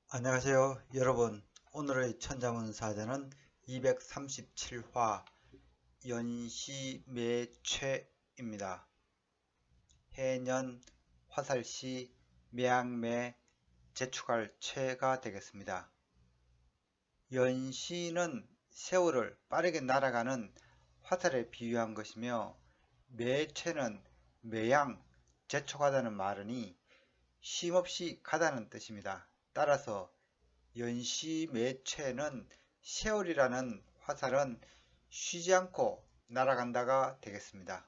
안녕하세요 여러분. 오늘의 천자문 사전은 237화 연시매최입니다. 해년 화살시 매양매 재축할 최가 되겠습니다. 연시는 세월을 빠르게 날아가는 화살에 비유한 것이며, 매최는 매양 재촉하다는 말이니 쉼없이 가다는 뜻입니다. 따라서 연시매최는 세월이라는 화살은 쉬지 않고 날아간다가 되겠습니다.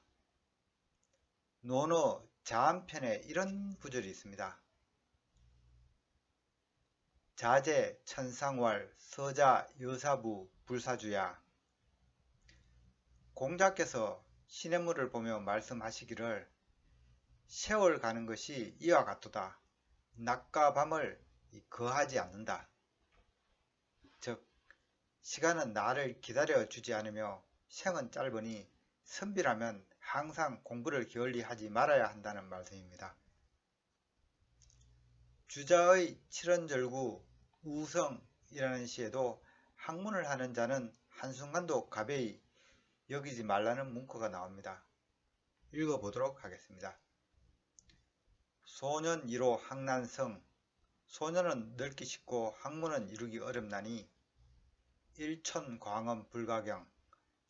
논어 자한편에 이런 구절이 있습니다. 자재 천상왈 서자 여사부 불사주야. 공자께서 시냇물을 보며 말씀하시기를 세월 가는 것이 이와 같도다. 낮과 밤을 거하지 않는다. 즉 시간은 나를 기다려 주지 않으며 생은 짧으니 선비라면 항상 공부를 게을리하지 말아야 한다는 말씀입니다. 주자의 칠원절구 우성이라는 시에도 학문을 하는 자는 한순간도 가벼이 여기지 말라는 문구가 나옵니다. 읽어보도록 하겠습니다. 소년 1호 학난성. 소년은 늙기 쉽고 학문은 이루기 어렵나니 일촌광엄 불가경.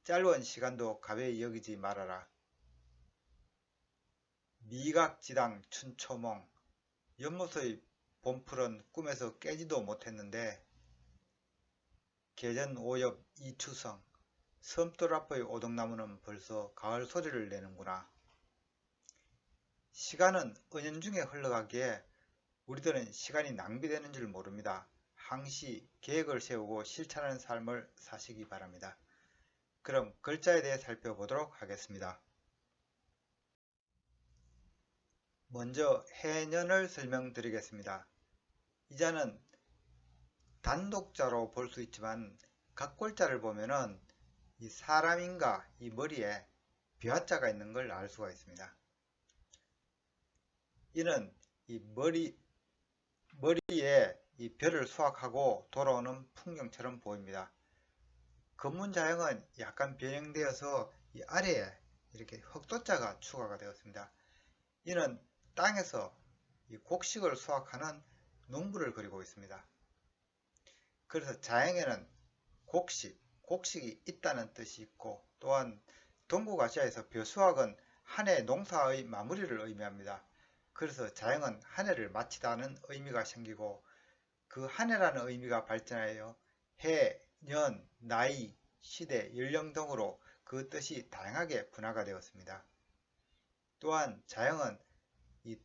짧은 시간도 가벼이 여기지 말아라. 미각지당 춘초몽. 연못의 봄풀은 꿈에서 깨지도 못했는데 계전 오엽 이추성. 섬돌 앞의 오동나무는 벌써 가을 소리를 내는구나. 시간은 은연중에 흘러가기에 우리들은 시간이 낭비되는 줄 모릅니다. 항시 계획을 세우고 실천하는 삶을 사시기 바랍니다. 그럼 글자에 대해 살펴보도록 하겠습니다. 먼저 해년을 설명드리겠습니다. 이 자는 단독자로 볼 수 있지만 각골자를 보면은 이 사람인가 이 머리에 벼자가 있는 걸 알 수가 있습니다. 이는 이 머리에 이 벼를 수확하고 돌아오는 풍경처럼 보입니다. 검문자형은 약간 변형되어서 이 아래에 이렇게 흑도자가 추가가 되었습니다. 이는 땅에서 이 곡식을 수확하는 농부를 그리고 있습니다. 그래서 자형에는 곡식이 있다는 뜻이 있고, 또한 동국아시아에서 벼수확은 한 해 농사의 마무리를 의미합니다. 그래서 자형은 한 해를 마치다는 의미가 생기고, 그 한 해라는 의미가 발전하여 해, 년, 나이, 시대, 연령 등으로 그 뜻이 다양하게 분화가 되었습니다. 또한 자형은 이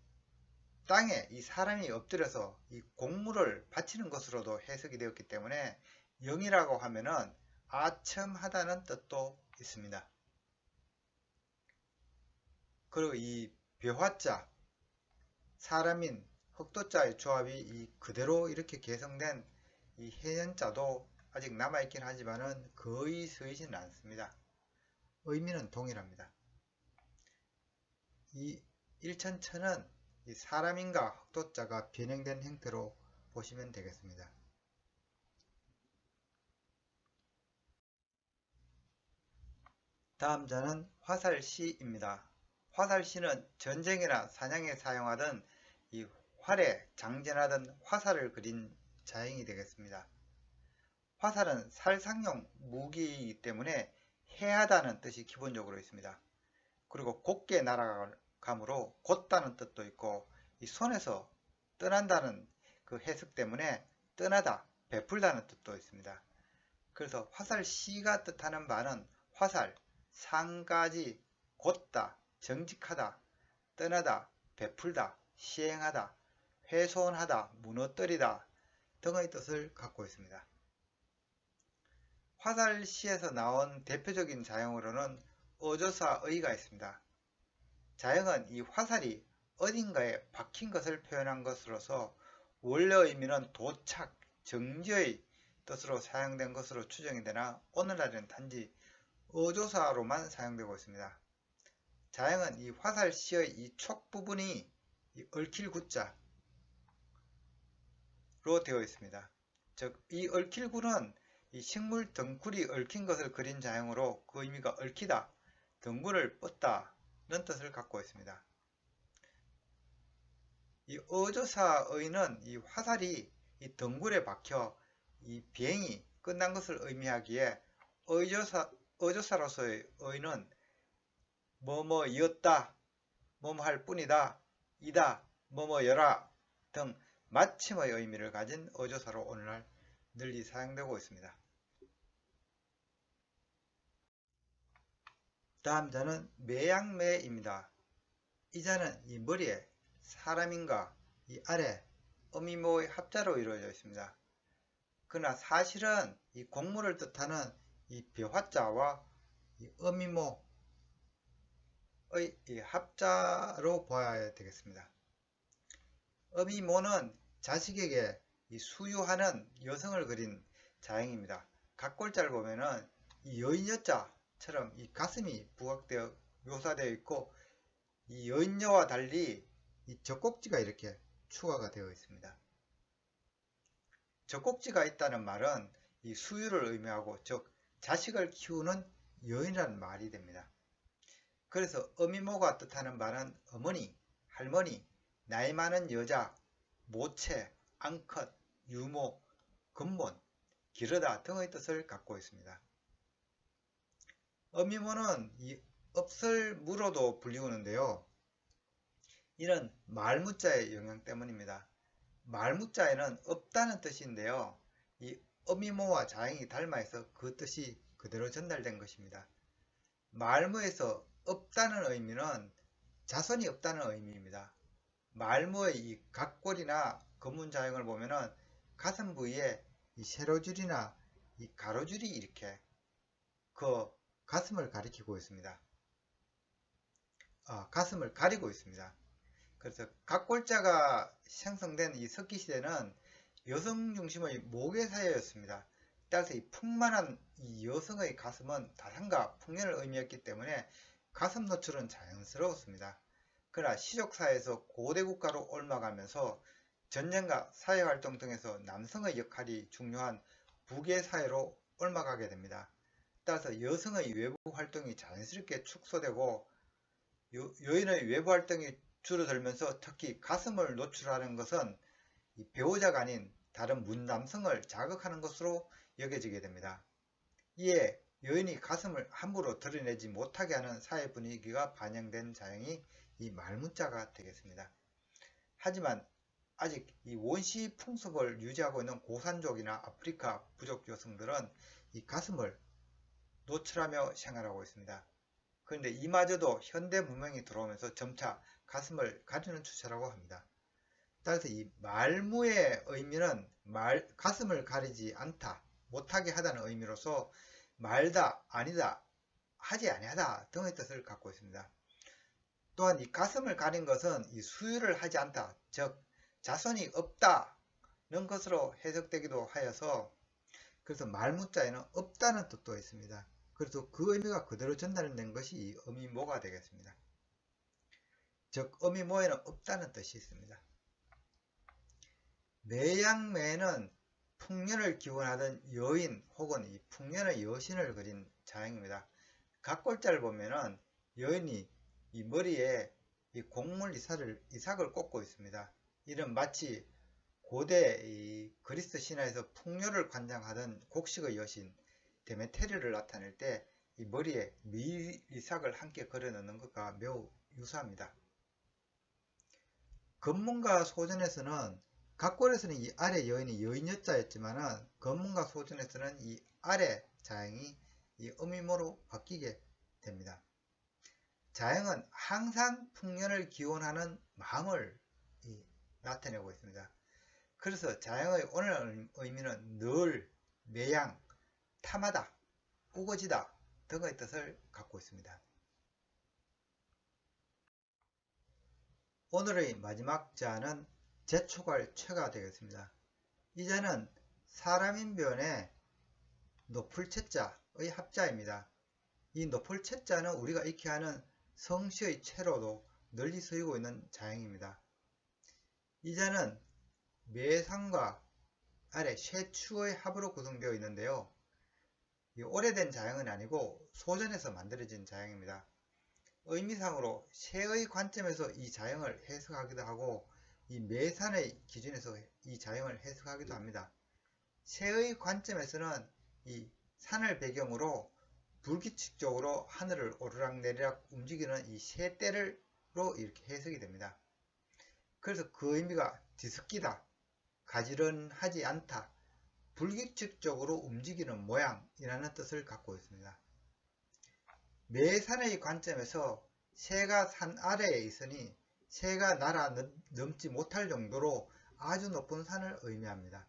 땅에 이 사람이 엎드려서 이 곡물을 바치는 것으로도 해석이 되었기 때문에 영이라고 하면은 아첨하다는 뜻도 있습니다. 그리고 이 벼화자, 사람인 흑도자의 조합이 이 그대로 이렇게 개성된 이 해년자도 아직 남아있긴 하지만은 거의 쓰이지는 않습니다. 의미는 동일합니다. 이 일천천은 이 사람인과 흑도자가 변형된 형태로 보시면 되겠습니다. 다음 자는 화살시입니다. 화살시는 전쟁이나 사냥에 사용하던 이 활에 장전하던 화살을 그린 자형이 되겠습니다. 화살은 살상용 무기이기 때문에 해하다는 뜻이 기본적으로 있습니다. 그리고 곱게 날아가므로 곧다는 뜻도 있고, 이 손에서 떠난다는 그 해석 때문에 떠나다, 베풀다는 뜻도 있습니다. 그래서 화살시가 뜻하는 바는 화살, 상가지, 곧다, 정직하다, 떠나다, 베풀다, 시행하다, 훼손하다, 무너뜨리다 등의 뜻을 갖고 있습니다. 화살시에서 나온 대표적인 자형으로는 어조사의가 있습니다. 자형은 이 화살이 어딘가에 박힌 것을 표현한 것으로서 원래 의미는 도착, 정지의 뜻으로 사용된 것으로 추정이 되나 오늘날에는 단지 어조사로만 사용되고 있습니다. 자형은 이 화살시의 이 촉 부분이 이 얽힐 구자, 되어 있습니다. 즉, 이 얽힐구는 이 식물 덩굴이 얽힌 것을 그린 자형으로 그 의미가 얽히다, 덩굴을 뻗다는 뜻을 갖고 있습니다. 이 어조사의는 이 화살이 이 덩굴에 박혀 이 비행이 끝난 것을 의미하기에 어조사로서의 의는 뭐뭐이었다, 뭐뭐 할 뿐이다, 이다, 뭐뭐여라 등 마침의 의미를 가진 어조사로 오늘날 널리 사용되고 있습니다. 다음 자는 매양매입니다. 이 자는 이 머리에 사람인가 이 아래 어미모의 합자로 이루어져 있습니다. 그러나 사실은 이 곡물을 뜻하는 이 벼화자와 이 어미모의 이 합자로 보아야 되겠습니다. 어미모는 자식에게 이 수유하는 여성을 그린 자형입니다. 각골자를 보면은 이 여인여자처럼 이 가슴이 부각되어 묘사되어 있고, 이 여인여와 달리 이 젖꼭지가 이렇게 추가가 되어 있습니다. 젖꼭지가 있다는 말은 이 수유를 의미하고, 즉 자식을 키우는 여인이라는 말이 됩니다. 그래서 어미모가 뜻하는 말은 어머니, 할머니, 나이 많은 여자, 모체, 앙컷, 유모, 근본, 기르다 등의 뜻을 갖고 있습니다. 어미모는 이 업설무로도 불리우는데요. 이는 말무자의 영향 때문입니다. 말무자에는 없다는 뜻인데요. 이 어미모와 자형이 닮아서 그 뜻이 그대로 전달된 것입니다. 말무에서 없다는 의미는 자손이 없다는 의미입니다. 말무의 이 각골이나 검문자형을 보면은 가슴 부위에 이 세로줄이나 이 가로줄이 이렇게 그 가슴을 가리키고 있습니다. 가슴을 가리고 있습니다. 그래서 각골자가 생성된 이 석기시대는 여성 중심의 모계사회였습니다. 따라서 이 풍만한 이 여성의 가슴은 다산과 풍년을 의미했기 때문에 가슴 노출은 자연스러웠습니다. 그러나 시족사회에서 고대 국가로 옮아가면서 전쟁과 사회활동 등에서 남성의 역할이 중요한 부계사회로 옮아가게 됩니다. 따라서 여성의 외부 활동이 자연스럽게 축소되고 여인의 외부 활동이 줄어들면서 특히 가슴을 노출하는 것은 배우자가 아닌 다른 문남성을 자극하는 것으로 여겨지게 됩니다. 이에 여인이 가슴을 함부로 드러내지 못하게 하는 사회 분위기가 반영된 자형이 이 말문자가 되겠습니다. 하지만 아직 이 원시 풍습을 유지하고 있는 고산족이나 아프리카 부족 여성들은 이 가슴을 노출하며 생활하고 있습니다. 그런데 이마저도 현대 문명이 들어오면서 점차 가슴을 가리는 추세라고 합니다. 따라서 이 말무의 의미는 가슴을 가리지 않다, 못하게 하다는 의미로서 말다, 아니다, 하지 아니하다 등의 뜻을 갖고 있습니다. 또한 이 가슴을 가린 것은 이 수유를 하지 않다, 즉 자손이 없다는 것으로 해석되기도 하여서 그래서 말무자에는 없다는 뜻도 있습니다. 그래서 그 의미가 그대로 전달된 것이 이 어미모가 되겠습니다. 즉 어미모에는 없다는 뜻이 있습니다. 매양매는 풍년을 기원하던 여인 혹은 이 풍년의 여신을 그린 자형입니다. 각골자를 보면은 여인이 이 머리에 이 곡물 이삭을 꽂고 있습니다. 이는 마치 고대 이 그리스 신화에서 풍요를 관장하던 곡식의 여신 데메테르를 나타낼 때 이 머리에 밀이삭을 함께 걸어 넣는 것과 매우 유사합니다. 검문과 소전에서는 각골에서는 이 아래 여인이 여인여자였지만은 검문과 소전에서는 이 아래 자형이 이 어미모로 바뀌게 됩니다. 자형은 항상 풍년을 기원하는 마음을 나타내고 있습니다. 그래서 자형의 오늘 의미는 늘, 매양, 탐하다, 우거지다 등의 뜻을 갖고 있습니다. 오늘의 마지막 자는 제초갈 최가 되겠습니다. 이 자는 사람인변의 노풀채자의 합자입니다. 이 노풀채자는 우리가 익히 아는 성씨의 채로도 널리 쓰이고 있는 자형입니다. 이 자는 매상과 아래 쇠추의 합으로 구성되어 있는데요. 이 오래된 자형은 아니고 소전에서 만들어진 자형입니다. 의미상으로 쇠의 관점에서 이 자형을 해석하기도 하고 이 매산의 기준에서 이 자형을 해석하기도 합니다. 쇠의 관점에서는 이 산을 배경으로 불규칙적으로 하늘을 오르락내리락 움직이는 이 쇠대로 이렇게 해석이 됩니다. 그래서 그 의미가 뒤섞이다, 가지런하지 않다, 불규칙적으로 움직이는 모양이라는 뜻을 갖고 있습니다. 매산의 관점에서 새가 산 아래에 있으니 새가 날아 넘지 못할 정도로 아주 높은 산을 의미합니다.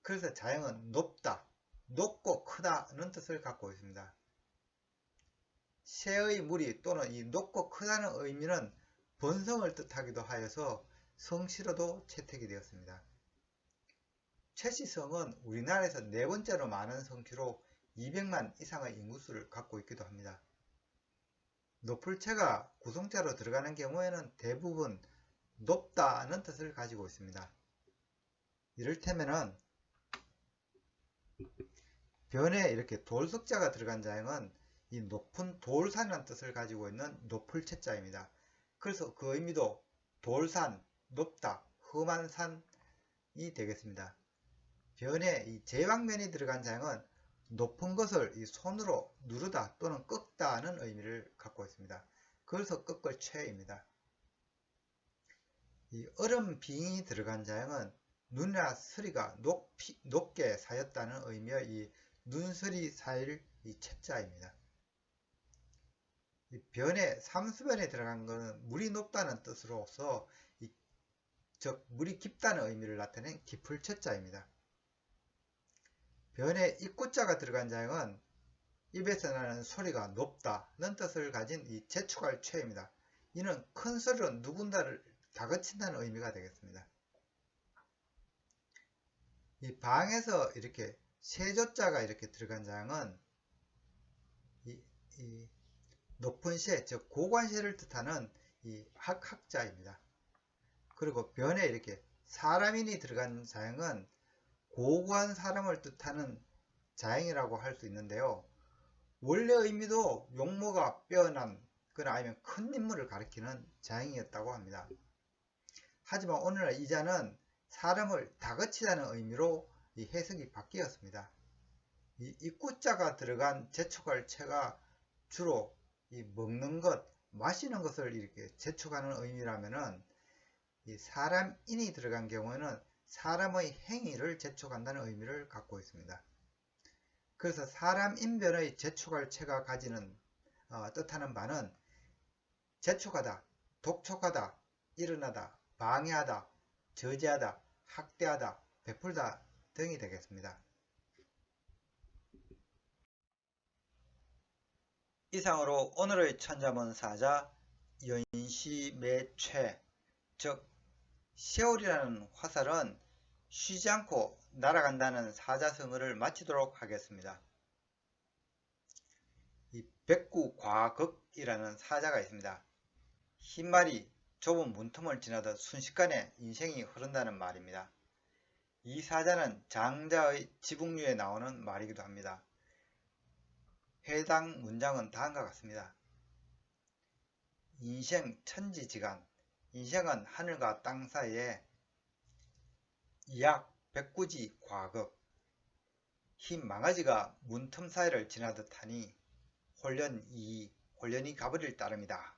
그래서 자형은 높다, 높고 크다는 뜻을 갖고 있습니다. 새의 무리 또는 이 높고 크다는 의미는 번성을 뜻하기도 하여서 성씨로도 채택이 되었습니다. 최씨성은 우리나라에서 네 번째로 많은 성씨로 200만 이상의 인구수를 갖고 있기도 합니다. 높을체가 구성자로 들어가는 경우에는 대부분 높다는 뜻을 가지고 있습니다. 이를테면은 변에 이렇게 돌석자가 들어간 자형은 이 높은 돌산이라는 뜻을 가지고 있는 높을체자입니다. 그래서 그 의미도 돌산, 높다, 험한 산이 되겠습니다. 변에 이 제왕면이 들어간 자형은 높은 것을 이 손으로 누르다 또는 꺾다는 의미를 갖고 있습니다. 그래서 꺾을 채입니다. 이 얼음 빙이 들어간 자형은 눈이나 서리가 높게 쌓였다는 의미의 이 눈서리 쌓일 이 채자입니다. 이 변에 삼수변에 들어간 것은 물이 높다는 뜻으로서 즉 물이 깊다는 의미를 나타낸 깊을 채자입니다. 변에 입구자가 들어간 자형은 입에서 나는 소리가 높다는 뜻을 가진 이 재촉할 채입니다. 이는 큰 소리로 누군가를 다그친다는 의미가 되겠습니다. 이 방에서 이렇게 세조자가 이렇게 들어간 자형은 이 높은 세, 즉 고관세를 뜻하는 이 학자입니다. 그리고 변에 이렇게 사람인이 들어간 자형은 고고한 사람을 뜻하는 자형이라고 할 수 있는데요. 원래 의미도 용모가 빼어난 거나 아니면 큰 인물을 가리키는 자형이었다고 합니다. 하지만 오늘날 이 자는 사람을 다그치다는 의미로 이 해석이 바뀌었습니다. 이 입구자가 들어간 재촉할 채가 주로 이 먹는 것, 마시는 것을 이렇게 재촉하는 의미라면은 이 사람인이 들어간 경우에는 사람의 행위를 재촉한다는 의미를 갖고 있습니다. 그래서 사람인변의 재촉할 채가 가지는 뜻하는 바는 재촉하다, 독촉하다, 일어나다, 방해하다, 저지하다, 학대하다, 베풀다 등이 되겠습니다. 이상으로 오늘의 천자문사자 연시매최, 즉 세월이라는 화살은 쉬지 않고 날아간다는 사자성어를 마치도록 하겠습니다. 이 백구과극이라는 사자가 있습니다. 흰말이 좁은 문틈을 지나듯 순식간에 인생이 흐른다는 말입니다. 이 사자는 장자의 지붕류에 나오는 말이기도 합니다. 해당 문장은 다음과 같습니다. 인생 천지지간, 인생은 하늘과 땅 사이에 약 백구지 과극, 흰 망아지가 문틈 사이를 지나듯 하니 홀련이 가버릴 따름이다.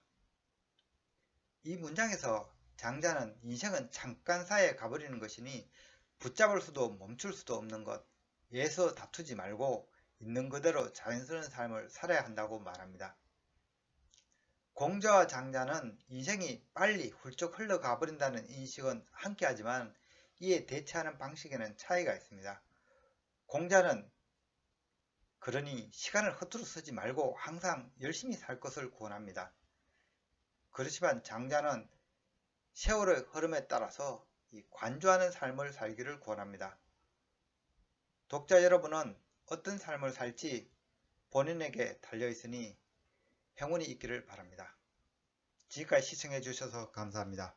이 문장에서 장자는 인생은 잠깐 사이에 가버리는 것이니 붙잡을 수도 멈출 수도 없는 것, 예서 다투지 말고 있는 그대로 자연스러운 삶을 살아야 한다고 말합니다. 공자와 장자는 인생이 빨리 훌쩍 흘러가 버린다는 인식은 함께하지만 이에 대처하는 방식에는 차이가 있습니다. 공자는 그러니 시간을 허투루 쓰지 말고 항상 열심히 살 것을 권합니다. 그렇지만 장자는 세월의 흐름에 따라서 관조하는 삶을 살기를 권합니다. 독자 여러분은 어떤 삶을 살지 본인에게 달려있으니 행운이 있기를 바랍니다. 지금까지 시청해 주셔서 감사합니다.